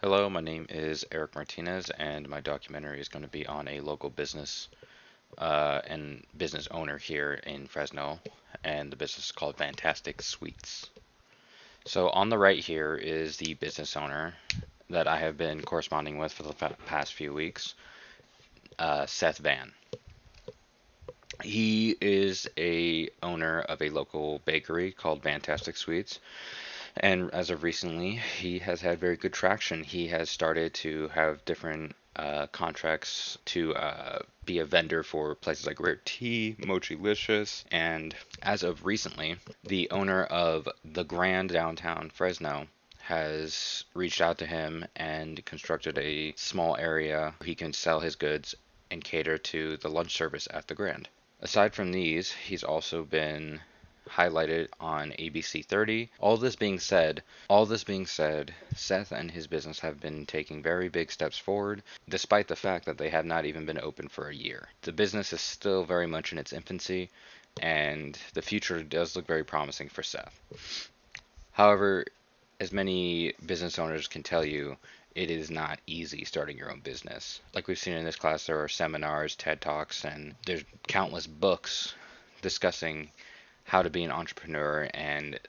Hello, my name is Eric Martinez, and my documentary is going to be on a local business and business owner here in Fresno, and the business is called Fantastic Sweets. So, on the right here is the business owner that I have been corresponding with for the past few weeks, Seth Van. He is a owner of a local bakery called Fantastic Sweets, and as of recently, he has had very good traction. He has started to have different contracts to be a vendor for places like Rare Tea, Mochilicious, and as of recently, the owner of the Grand downtown Fresno has reached out to him and constructed a small area where he can sell his goods and cater to the lunch service at the Grand. Aside from these, he's also been highlighted on ABC 30. All this being said, Seth and his business have been taking very big steps forward, despite the fact that they have not even been open for a year. The business is still very much in its infancy, and the future does look very promising for Seth. However, as many business owners can tell you, it is not easy starting your own business. Like we've seen in this class, there are seminars, TED Talks, and there's countless books discussing how to be an entrepreneur and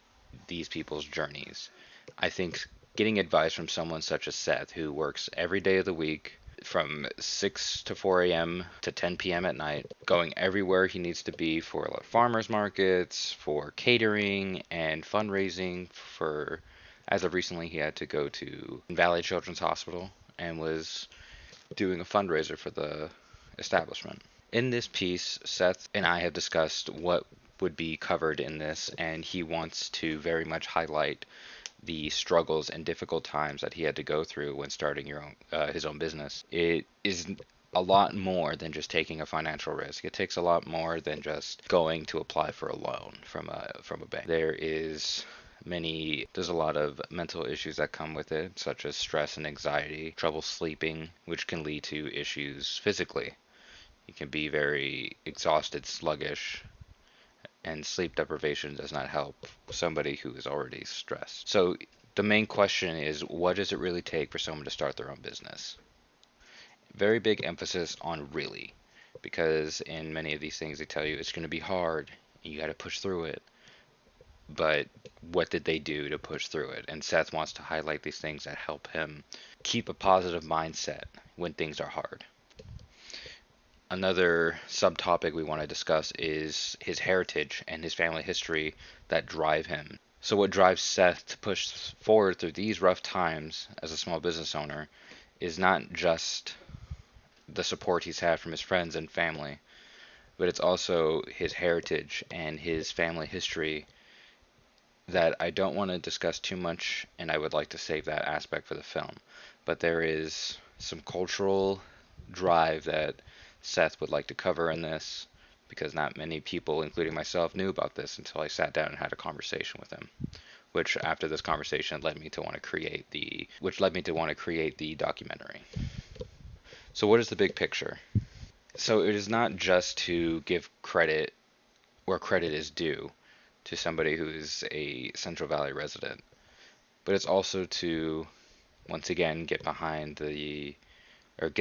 these people's journeys. I think getting advice from someone such as Seth, who works every day of the week from 6 to 4 a.m. to 10 p.m. at night, going everywhere he needs to be for farmers markets, for catering, and fundraising. For, as of recently, he had to go to Valley Children's Hospital and was doing a fundraiser for the establishment. In this piece, Seth and I have discussed what would be covered in this, and he wants to very much highlight the struggles and difficult times that he had to go through when starting his own business. It is a lot more than just taking a financial risk. It takes a lot more than just going to apply for a loan from a bank. There's a lot of mental issues that come with it, such as stress and anxiety, trouble sleeping, which can lead to issues physically. You can be very exhausted, sluggish, and sleep deprivation does not help somebody who is already stressed. So the main question is, what does it really take for someone to start their own business? Very big emphasis on really, because in many of these things they tell you it's going to be hard and you got to push through it. But what did they do to push through it? And Seth wants to highlight these things that help him keep a positive mindset when things are hard. Another subtopic we want to discuss is his heritage and his family history that drive him. So, what drives Seth to push forward through these rough times as a small business owner is not just the support he's had from his friends and family, but it's also his heritage and his family history that I don't want to discuss too much, and I would like to save that aspect for the film. But there is some cultural drive that Seth would like to cover in this, because not many people, including myself, knew about this until I sat down and had a conversation with him. Which, after this conversation, led me to want to create the documentary. So, what is the big picture? So, it is not just to give credit where credit is due to somebody who is a Central Valley resident, but it's also to once again get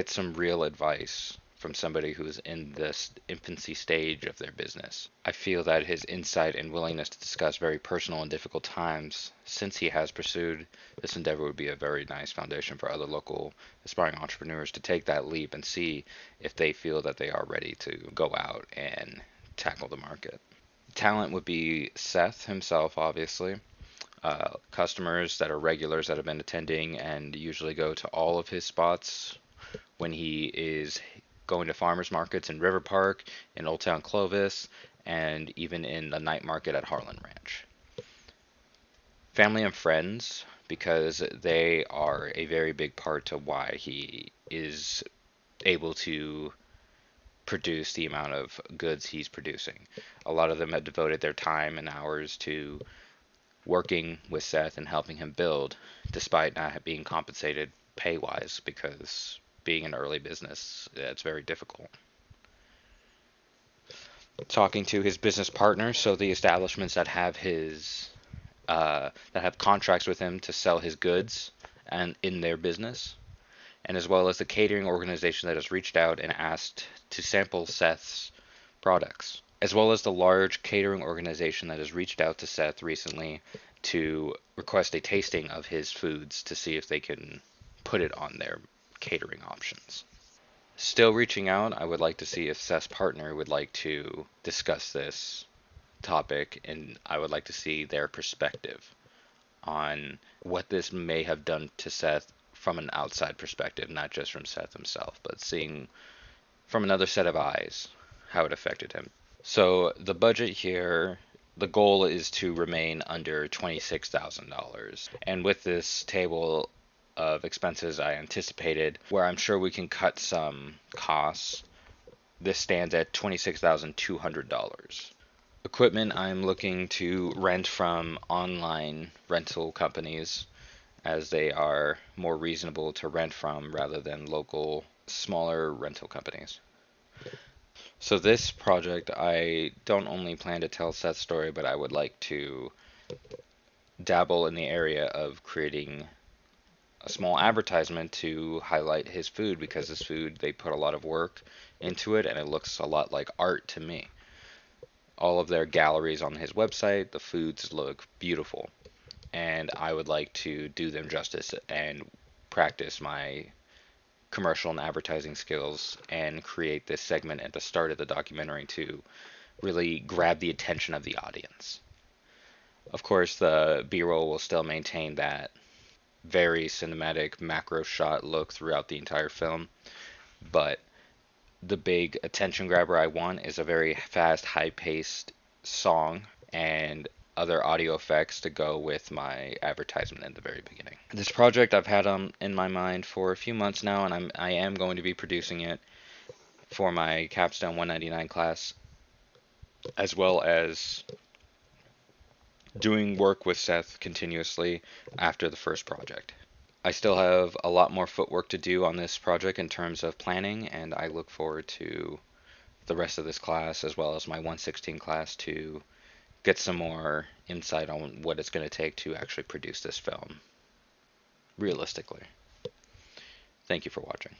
some real advice from somebody who's in this infancy stage of their business. I feel that his insight and willingness to discuss very personal and difficult times since he has pursued this endeavor would be a very nice foundation for other local aspiring entrepreneurs to take that leap and see if they feel that they are ready to go out and tackle the market. Talent would be Seth himself, obviously. Customers that are regulars that have been attending and usually go to all of his spots when he is going to farmers markets in River Park, in Old Town Clovis, and even in the night market at Harlan Ranch. Family and friends, because they are a very big part to why he is able to produce the amount of goods he's producing. A lot of them have devoted their time and hours to working with Seth and helping him build, despite not being compensated pay wise, because being an early business, it's very difficult. Talking to his business partners, so the establishments that have contracts with him to sell his goods and in their business, and as well as the catering organization that has reached out and asked to sample Seth's products, as well as the large catering organization that has reached out to Seth recently to request a tasting of his foods to see if they can put it on their catering options. Still reaching out, I would like to see if Seth's partner would like to discuss this topic, and I would like to see their perspective on what this may have done to Seth from an outside perspective, not just from Seth himself, but seeing from another set of eyes how it affected him. So the budget here, the goal is to remain under $26,000. And with this table of expenses I anticipated, where I'm sure we can cut some costs, this stands at $26,200. Equipment I'm looking to rent from online rental companies, as they are more reasonable to rent from rather than local smaller rental companies. So this project, I don't only plan to tell Seth's story, but I would like to dabble in the area of creating a small advertisement to highlight his food, because his food, they put a lot of work into it and it looks a lot like art to me. All of their galleries on his website, the foods look beautiful, and I would like to do them justice and practice my commercial and advertising skills and create this segment at the start of the documentary to really grab the attention of the audience. Of course, the B-roll will still maintain that very cinematic macro shot look throughout the entire film, but the big attention grabber I want is a very fast, high-paced song and other audio effects to go with my advertisement in the very beginning. This project I've had in my mind for a few months now, and I am going to be producing it for my Capstone 199 class, as well as doing work with Seth continuously after the first project. I still have a lot more footwork to do on this project in terms of planning, and I look forward to the rest of this class as well as my 116 class to get some more insight on what it's going to take to actually produce this film realistically. Thank you for watching.